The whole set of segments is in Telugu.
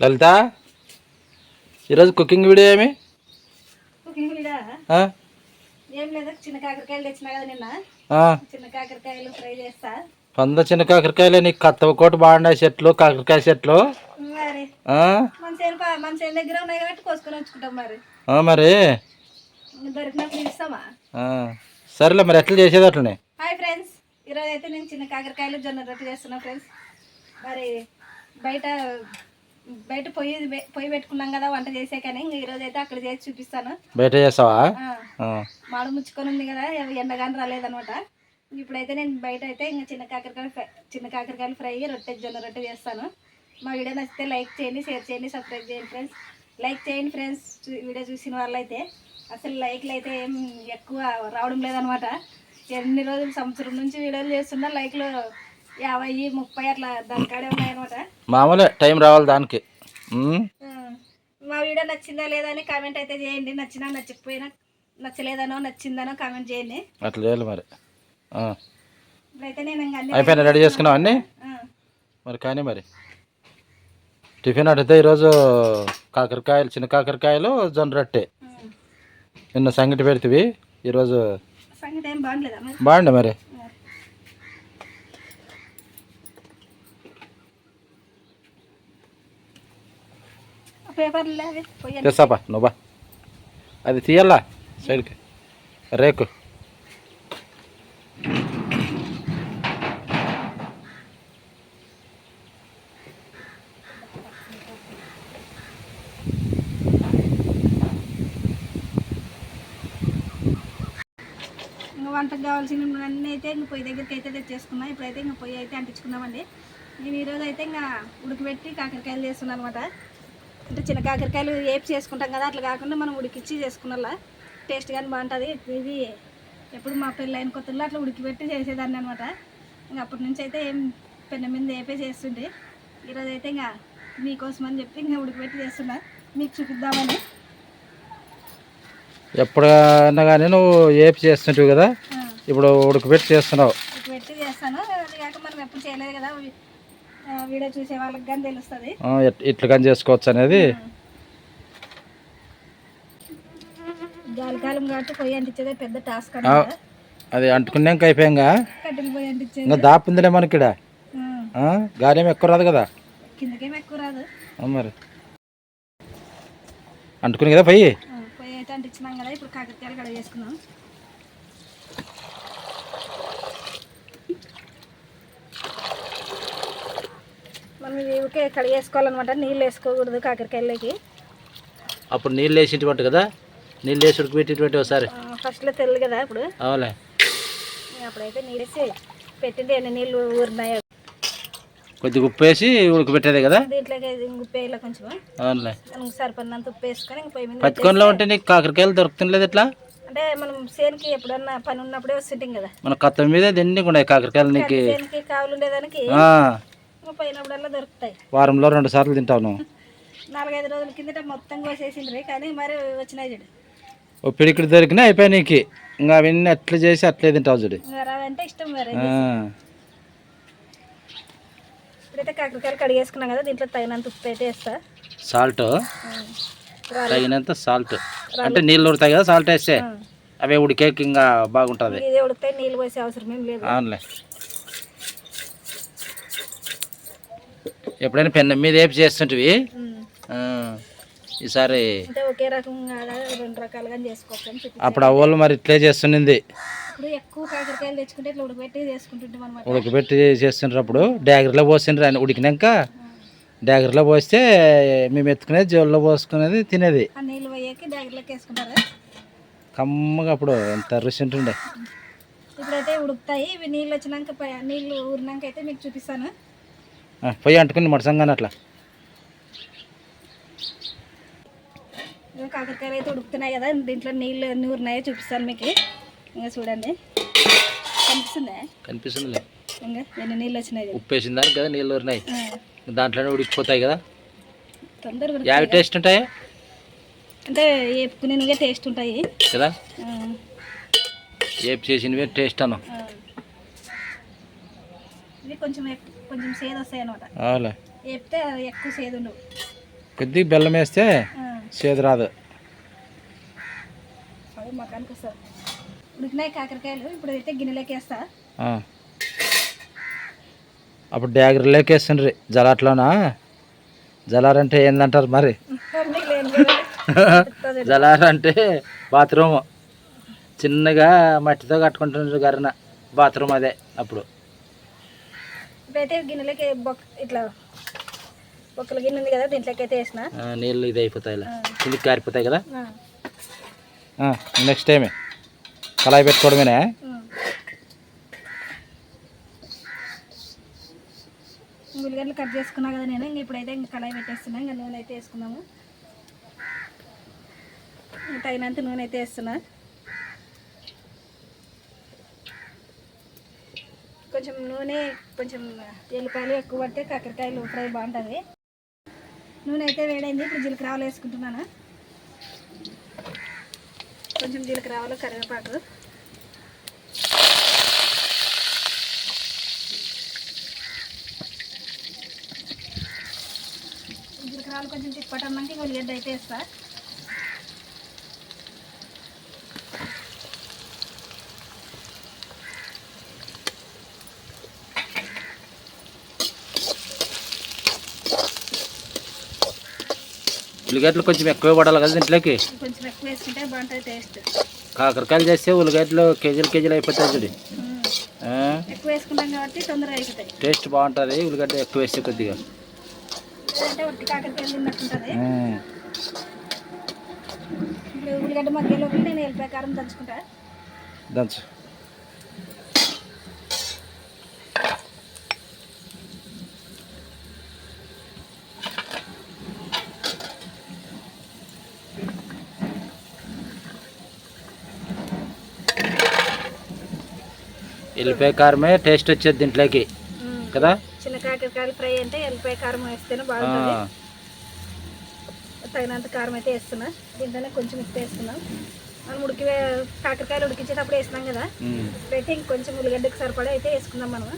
లలిత, ఈరోజు కుకింగ్ వీడియో ఏమి? కుకింగ్ వీడియో ఏం లేదు, చిన్న కాకరకాయలు తెచ్చినా కదా నిన్న. చిన్న కాకరకాయలు ఫ్రై చేస్తా. చిన్న కాకరకాయలు నీకు కత్తవకోటి బాగున్నాయి చెట్లు, కాకరకాయ చెట్లు. మరి మన చేను దగ్గర ఉన్నాయి కాబట్టి కోసుకొని వచ్చుకుంటాం. మరి దొరికినప్పుడు ఇస్తామా? సరేలే, మరి ఎట్లా చేసేది అట్లనే. హాయ్ ఫ్రెండ్స్, ఈరోజు అయితే నేను చిన్న కాకరకాయలు జొన్న రొట్టె చేస్తున్నా ఫ్రెండ్స్. మరి బయట పొయ్యి పెట్టుకున్నాం కదా వంట చేసే, కానీ ఈరోజు అయితే అక్కడ చేసి చూపిస్తాను. బయట చేస్తావా? మాడు ముచ్చుకొని ఉంది కదా, ఎండగాని రాలేదనమాట. ఇప్పుడైతే నేను బయట అయితే ఇంకా చిన్న కాకరకాయలు ఫ్రై జొన్న రొట్టె చేస్తాను. మా వీడియో నచ్చితే లైక్ చేయండి, షేర్ చేయండి, సబ్స్క్రైబ్ చేయండి ఫ్రెండ్స్. లైక్ చేయండి ఫ్రెండ్స్. వీడియో చూసిన వాళ్ళైతే అసలు లైక్లు అయితే ఏం ఎక్కువ రావడం లేదనమాట. ఎన్ని రోజులు, సంవత్సరం నుంచి వీడియోలు చేస్తున్నా లైక్లు 50, 30 అట్లా దాని కాడే ఉన్నాయన్నమాట. మామూలే, టైం రావాలి దానికి. మా వీడియో నచ్చిందా లేదా అని కామెంట్ అయితే చేయండి. నచ్చినా నచ్చకపోయినా, నచ్చలేదనో నచ్చిందనో కామెంట్ చేయండి. అట్లా చేయాలి మరి. ఇప్పుడైతే నేను అయిపోయినా, రెడీ చేసుకున్నావు అన్నీ మరి. కానీ మరి టిఫిన్ అడిగితే ఈరోజు కాకరకాయలు, చిన్న కాకరకాయలు, జొన్న రొట్టె. నిన్న సంగటి పెడితే ఈరోజు సంగటి ఏం బాగుండలేదా? బాగుండే మరి. తెస్తాపా నువ్వు బా, అది తీయాలా సైడ్కి రేకు. వంటకు కావాల్సిన అన్నీ అయితే ఇంక పొయ్యి దగ్గరికి అయితే తెచ్చేసుకున్నాం. ఇప్పుడైతే ఇంకా పొయ్యి అయితే అంటించుకున్నామండి. నేను ఈరోజు అయితే ఇంకా ఉడికిపెట్టి కాకరకాయలు చేస్తున్నాను అనమాట. అంటే చిన్న కాకరకాయలు ఏపి చేసుకుంటాం కదా, అట్లా కాకుండా మనం ఉడికిచ్చి చేసుకున్నలా టేస్ట్ కానీ బాగుంటుంది. ఇది ఎప్పుడు మా పెళ్ళైన కొత్తలో అట్లా ఉడికిపెట్టి చేసేదాన్ని అనమాట. ఇంకా అప్పటి నుంచి అయితే ఏం పెన్న మీద ఏపే చేస్తుండే. ఈరోజు అయితే ఇంకా మీకోసం అని చెప్పి ఇంకా ఉడికిపెట్టి చేస్తున్నా, మీకు చూపిద్దామని. ఎప్పుడన్నా కానీ నువ్వు ఏపి చేస్తుంటావు కదా, ఇప్పుడు ఉడకబెట్టి చేస్తున్నావు. ఉడకబెట్టి చేస్తాను, అది కాక మనం ఎప్పుడు చేయలేదు కదా, వీడియో చూసే వాళ్ళకి కానీ తెలుస్తుంది ఇట్లా కానీ చేసుకోవచ్చు అనేది. గాలికాలం కాబట్టి పొయ్యి అంటించేదే పెద్ద టాస్క్. అది అంటుకున్నాక అయిపోయాక కట్టెలు పొయ్యి అంటించేది. ఇంకా దాపుందిలే మనకి ఇక్కడ. గాలి ఏమి ఎక్కువ రాదు కదా, కిందకేమి ఎక్కువ రాదు మరి. అంటుకుని కదా పొయ్యి అయితే అంటించినాం కదా. ఇప్పుడు కాకరకాయలు కడిగి చేసుకున్నాం. మనం ఇది ఊరికే కడిగి వేసుకోవాలన్నమాట, నీళ్ళు వేసుకోకూడదు కాకరకాయలకి. అప్పుడు నీళ్ళు వేసేటువంటి కదా, నీళ్ళు వేసి ఉడకబెట్టేటువంటి ఒకసారి ఫస్ట్లో తెల్లు కదా. ఇప్పుడు అవులే, అప్పుడైతే నీళ్ళు వేసి పెట్టింది. ఎన్ని నీళ్ళు ఊరినాయో కొద్దిగా ఉప్పు వేసి ఉడకబెట్టేదే కదా. దీంట్లోకి ఉప్పు వేయాలి కొంచెం. అవునులే, సరిపడినంత ఉప్పు వేసుకొని ఇంక పొయ్యి మీద పత్తికొండలో ఉంటే నీకు కాకరకాయలు దొరుకుతుండలేదు ఎట్లా? అంటే మనం సేనికి ఎప్పుడన్నా పని ఉన్నప్పుడే వస్తుంటాం కదా. మన కత్త మీద దిండి ఉన్నాయి కాకరకాయలు. నీకు సేనికి కావులు ఉండేదానికి పోయినప్పుడల్లా దొరుకుతాయి. వారంలో 2 సార్లు తింటావు నువ్వు. 4-5 రోజుల కిందట మొత్తం కోసేసిండ్రి, కానీ మరి వచ్చినాయి చూడు. ఓ పిడికిడి దొరికినా అయిపోయి నీకు. ఇంకా అవన్నీ అట్లా చేసి అట్లే తింటావు చూడు. అంటే ఇష్టం మరి. ఇప్పుడైతే కాకరకాయలు కడిగేసుకున్నాం కదా, దీంట్లో తగినంత ఉప్పు అయితే వేస్తా. సాల్ట్ తగినంత సాల్ట్, అంటే నీళ్ళు ఉడతాయి కదా సాల్ట్ వేస్తే, అవే ఉడికేకి ఇంకా బాగుంటుంది. ఇదే ఉడికితే నీళ్ళు పోసే అవసరం ఏం లేదు. అవునులే, ఎప్పుడైనా పెన్ను మీద ఏపి చేస్తుంటివి, ఈసారి ఒకే రకంగా 2 రకాలుగా చేసుకోవచ్చు. అప్పుడు అవ్వలు మరి ఇట్లే చేస్తున్నది. ఇప్పుడు ఎక్కువ కాకరకాయలు తెచ్చుకుంటే ఇట్లా ఉడకబెట్టి చేసుకుంటుంటాం అనమాట. ఉడకబెట్టి చేస్తుంటారు. అప్పుడు డ్యాగర్లో పోసిండ్రు అని ఉడికినాక డ్యాగర్లో పోస్తే మేము ఎత్తుకునేది జోల్లో పోసుకునేది తినేది. నీళ్ళు పోయాక డ్యాగర్లోకి వేసుకుంటారు కమ్మగా. అప్పుడు ఎంత రుచి ఉంటుండే. ఇప్పుడైతే ఉడుకుతాయి ఇవి. నీళ్ళు వచ్చినాక నీళ్ళు ఊరినాక అయితే మీకు చూపిస్తాను. పొయ్యి అంటుకుని మడసంగానే అట్లా. కాకరకాయలు అయితే ఉడుకుతున్నాయి కదా, దీంట్లో నీళ్ళు ఎన్ని ఊరినాయో చూపిస్తాను మీకు. ఇంకా చూడండి, కనిపిస్తుందా? కనిపిస్తుందిలే. ఇంకా ఎన్ని నీళ్ళు వచ్చినాయి. ఉప్పు వేసిన దానికి కదా నీళ్ళు ఊరినాయి, దాంట్లోనే ఉడికిపోతాయి కదా. తొందరగా యావి టేస్ట్ ఉంటాయి అంటే వేపుకునేవిగా టేస్ట్ ఉంటాయి కదా. ఏపు చేసినవే టేస్ట్ అను. ఇది కొంచెం సేదు వస్తాయి అనమాట. వేపితే ఎక్కువ సేదు ఉండవు. కొద్దిగా బెల్లం వేస్తే చేదు రాదు. అదే మకానికి వస్తుంది. ఉడికినాయి కాకరకాయలు, ఇప్పుడు అయితే గిన్నెలోకి వేస్తా. అప్పుడు డ్యాగర్లోకి వేస్తుండ్రి జలాట్లోనా. జలారంటే ఏందంటారు మరి? జలారంటే బాత్రూమ్, చిన్నగా మట్టితో కట్టుకుంటున్నారు గరన బాత్రూమ్, అదే అప్పుడు. ఇప్పుడైతే గిన్నెలోకి ఇట్లా బొక్కల గిన్నె ఉంది కదా, దీంట్లోకి అయితే వేసిన నీళ్ళు ఇది అయిపోతాయి, ఇలా కిందికి కారిపోతాయి కదా. నెక్స్ట్ టైమే కళాయి పెట్టుకోవడమేనా? ఉల్లిగడ్డలు కట్ చేసుకున్నా కదా నేను. ఇప్పుడైతే ఇంకా కళాయి పెట్టేస్తున్నా. ఇంకా నూనె అయితే వేసుకున్నాము. తగినంత నూనె అయితే వేస్తున్నా. కొంచెం నూనె, కొంచెం ఎల్లిపాయలు ఎక్కువ పడితే కాకరకాయలు ఫ్రై బాగుంటుంది. నూనె అయితే వేడైంది. ఇప్పుడు జీలకర్ర ఆవాలు వేసుకుంటున్నాను. కొంచెం జీలకర్ర ఆవాలు, కరివేపాకు, జీలకర్ర ఆవాలు కొంచెం చిప్పటన్నాక ఇంకా ఉల్లిగడ్డ అయితే వేస్తా. ఉల్లిగడ్డలు కొంచెం ఎక్కువ పడాలి కదా దీంట్లోకి. కొంచెం ఎక్కువ వేసుకుంటే బాగుంటుంది టేస్ట్. కాకరకాయలు చేస్తే ఉల్లిగడ్డలు కేజీలు అయిపోతాయి చూడు. ఎక్కువ వేసుకుంటాం కాబట్టి తొందరగా అయిపోతాయి. టేస్ట్ బాగుంటుంది ఉల్లిగడ్డ ఎక్కువ వేస్తే కొద్దిగా. అంటే ఒట్టి కాకరకాయలు తిన్నట్టుంటుంది. ఇప్పుడు ఉల్లిగడ్డ మధ్యలోకి నేను ఎల్లిపాయ కారం దంచుకుంటా. దంచు. ఎల్లిపాయ కారమే టేస్ట్ వచ్చేది దీంట్లోకి కదా. చిన్న కాకరకాయలు ఫ్రై అంటే ఎల్లిపాయ కారం వేస్తేనే బాగుంటుంది. తగినంత కారం అయితే వేస్తున్నా. దీంట్లోనే కొంచెం ఉప్పు వేస్తున్నాం. మనం కాకరకాయలు ఉడికించేటప్పుడు వేసినాం కదా, ఇప్పుడైతే ఇంకొంచెం ఉల్లిగడ్డకి సరిపడా అయితే వేసుకుందాం మనం.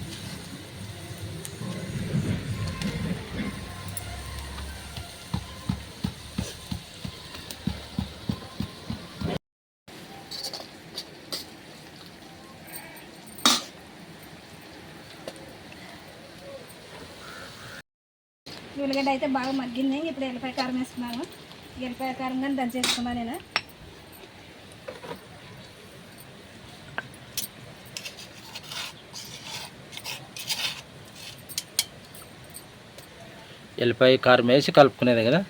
ఉల్లిగడ్డ అయితే బాగా మగ్గింది. ఇప్పుడు ఎల్లిపాయ కారం వేసుకున్నాను. ఎల్లిపాయ కారం కానీ దంచేసుకున్నాను నేను. ఎల్లిపాయ కారం వేసి కలుపుకునేది కదా.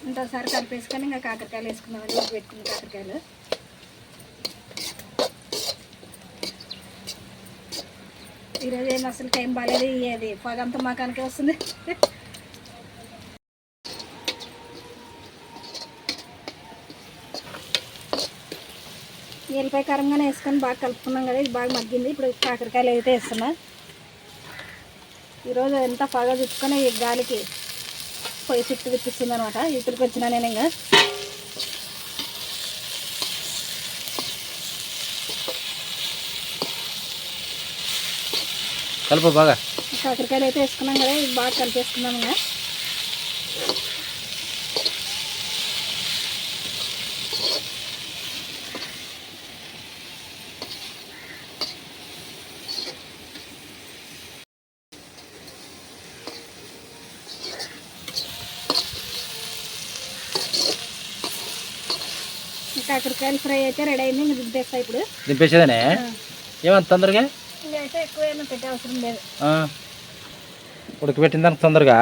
ఇంకోసారి కలిపేసుకొని ఇంకా కాకరకాయలు వేసుకున్నామండి. పెట్టుకున్న కాకరకాయలు ఈరోజు ఏం అసలు టైం బాగాలేదు. ఇది పొగంతా మకానికే వస్తుంది. ఎల్లిపాయ కారంగానే వేసుకొని బాగా కలుపుకున్నాం కదా. ఇది బాగా మగ్గింది. ఇప్పుడు కాకరకాయలు అయితే వేస్తున్నా. ఈరోజు ఎంత పొగ చుట్టుకొని ఈ గాలికి పొయ్యి చుట్టూ తిప్పిస్తుంది అనమాట. ఇక్కడికి వచ్చినా నేను ఇంకా కలుపు బాగా. కాకరకాయలు అయితే వేసుకున్నాం కదా, ఇది బాగా కలిపేసుకున్నాం ఇంకా. కాకరకాయలు ఫ్రై అయితే రెడీ అయింది. ఇంకా దింపేస్తా. ఇప్పుడు దింపేసేదనే ఏమంత తొందరగా? ఇంకా అయితే ఎక్కువ ఏమైనా పెట్టే అవసరం లేదు. ఉడకబెట్టిన దానికి తొందరగా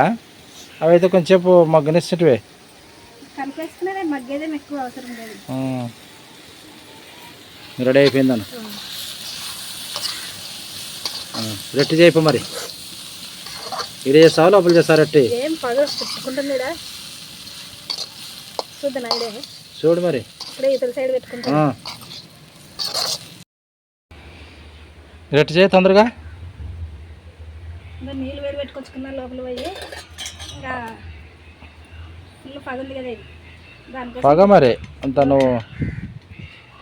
అవి అయితే కొంచెంసేపు మగ్గనిస్తుంటివి. కలిపేసుకునే మగ్గేదేం ఎక్కువ అవసరం లేదు. రెడీ అయిపోయిందన్న. రొట్టి చేయపో మరి. ఇది చేస్తావా లోపల చేస్తా రొట్టి? ఏం పగ పెట్టుకుంటుంది చూద్దాం ఐడే. చూడు మరి ఇప్పుడే ఇతర సైడ్ పెట్టుకుంటా. రొట్టి చేయి తొందరగా. ఇంకా నీళ్ళు వేడి పెట్టుకొచ్చుకున్నా లోపల పోయి. ఇంకా ఫుల్ పగుంది కదా ఇది, దానికోసం పగ మరి అంత నువ్వు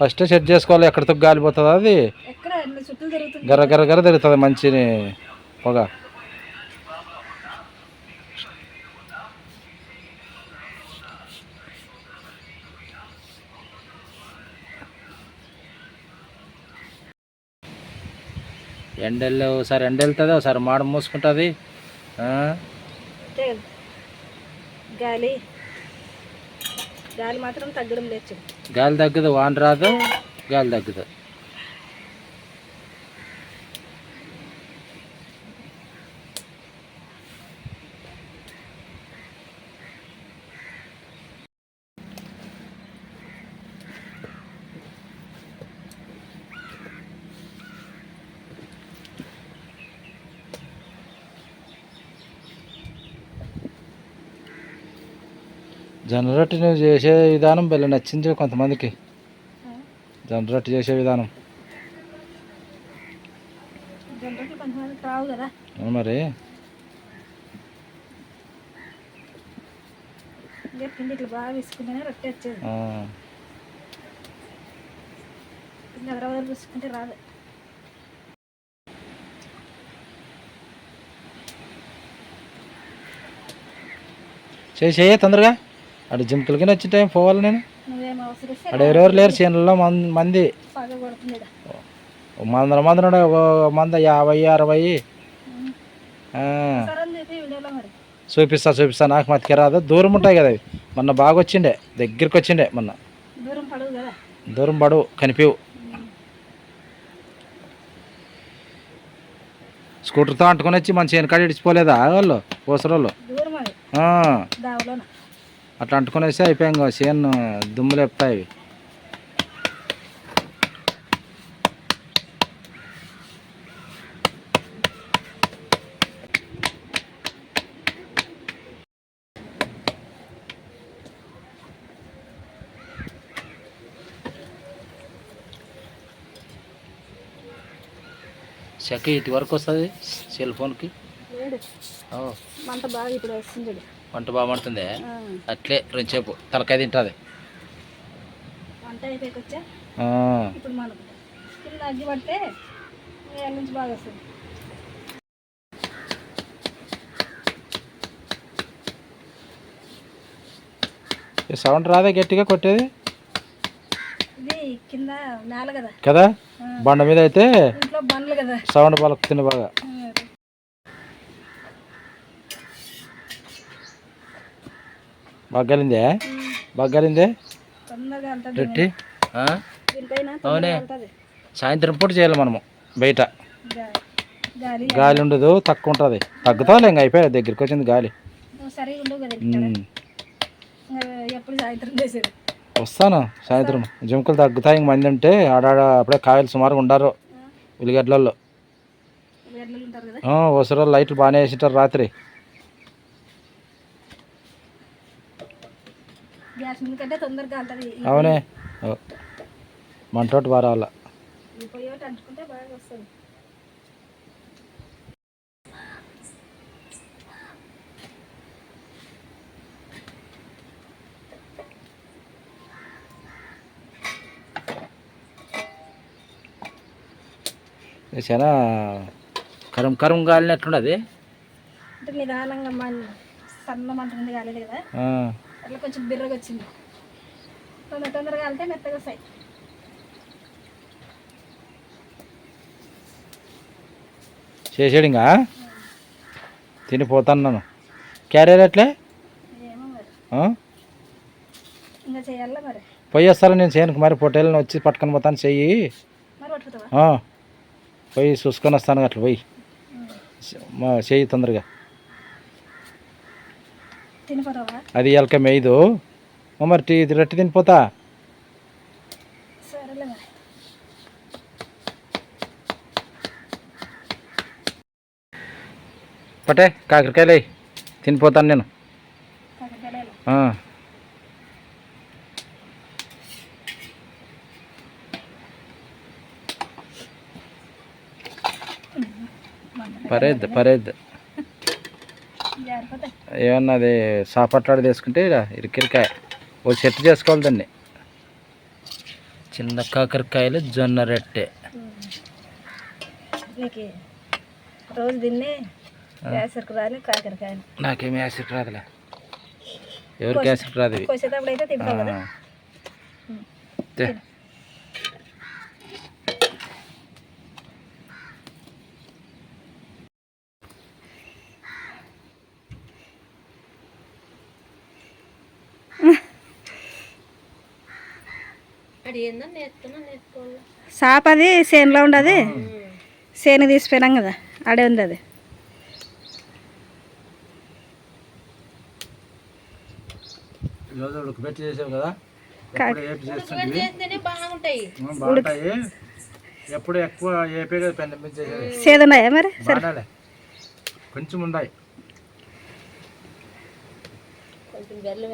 ఫస్ట్ సెట్ చేసుకోవాలి. ఎక్కడితో గాలిపోతుంది అది ఎక్కడ చుట్టూ తిరుగుతుంది. గర్ర గర్ర గర్ర తిరుగుతుంది మంచి పొగ. ఎండల్లో ఒకసారి ఎండ వెళ్తుంది, ఒకసారి మాడ మూసుకుంటుంది. గాలి గాలి మాత్రం తగ్గడం లేదు. గాలి తగ్గదు, వాన రాదు, గాలి తగ్గదు. జొన్న రొట్టె నువ్వు చేసే విధానం భలే నచ్చింది కొంతమందికి. జొన్న రొట్టె చేసే విధానం రావు కదా మరి. పిండి ఇట్లా బాగా వేసుకుంటేనే రొట్టె వచ్చేది. పిండి వేసుకుంటే రాదు. చేసే తొందరగా. అటు జిమ్కిలకి వచ్చే టైం పోవాలి నేను. అక్కడ ఎవరెవరు లేరు చేనుల్లో మంది 100 మంది ఉన్నాడు. 100 50 60. చూపిస్తా నాకు మతికి రాదు. దూరం ఉంటాయి కదా అవి. మొన్న బాగా వచ్చిండే, దగ్గరికి వచ్చిండే మొన్న. దూరం పడవు, కనిపివు. స్కూటర్తో అంటుకొని వచ్చి మన చేను కాడ ఇడిచిపోలేదా వాళ్ళు పోసరోళ్ళు? అట్లా అంటుకొని వస్తే అయిపోయాం. చేను దుమ్ము లేపుతాయి. చెక్క ఇటు వరకు వస్తుంది సెల్ ఫోన్కి. వంట బాగా పడుతుంది. అట్లే రెండుసేపు తలకాయ తింటుంది. సౌండ్ రాదా గట్టిగా కొట్టేది కదా? బండ మీద అయితే సౌండ్ పలుకుతుంది బాగా. బాగాలిందే రొట్టి. అవునే, సాయంత్రం పూట చేయాలి మనము. బయట గాలి ఉండదు, తక్కువ ఉంటుంది. తగ్గుతావులే, ఇంకా అయిపోయా. దగ్గరికి వచ్చింది గాలి. వస్తాను సాయంత్రం. జింకలు తగ్గుతాయి. ఇంక మంది ఉంటే ఆడాడ అప్పుడే కాయలు సుమారుగా ఉండారు ఉల్లిగడ్డలలో. వసరాలు లైట్లు బాగానే వేసింటారు రాత్రి. అవునే, మంటోటి బాగా రావాల. చాలా కరం కరం గాలినట్లున్నది. నిదానంగా సన్న మంట ఉంది కాలేదు కదా, అట్లా కొంచెం బిర్రగా వచ్చింది. తొందరగా వెళ్తే మెత్తగా వస్తాయి. చేసాడు ఇంకా తినిపోతాను నేను. క్యారియర్ ఎట్లే ఇంకా చేయాలా మరి. పోయి వస్తాను నేను చేయను మరి. పొట్టేళ్ళని వచ్చి పట్టుకొని పోతాను. చెయ్యి పోయి చూసుకొని వస్తాను. అట్లా పోయి చెయ్యి తొందరగా. అది ఎలక మేయదు మరి. రొట్టె తినిపోతా. పట్టే కాకరకాయలు తినిపోతాను నేను. పరేద్దు ఏమన్నా అది సాపట్లాడి తీసుకుంటే ఇరికిరికాయ ఓ చెట్టు చేసుకోవాలి దాన్ని. చిన్న కాకరకాయలు జొన్న రొట్టె. నీకు రోజు తిన్నే వేసరికి రాని కాకరకాయలు. నాకేమి యాసిడ్ రాదులే, ఎవరికి యాసిడ్ రాదు. ఇవి కోసేటప్పుడు అయితే తింటావు కదా. తే. సాప అది చేనులో ఉండదు, చేను తీసిపోయినాం కదా, ఆడే ఉంది అది. ఈరోజు ఉడకబెట్టి చేసావు కదా, ఎప్పుడు ఏపీ చేస్తుంటే బాగుంటాయి. ఎప్పుడు ఎక్కువ ఏపీ కదా పెద్ద చేసేది. సేదున్నాయా మరి? సరే కొంచెం ఉన్నాయి. బెల్లం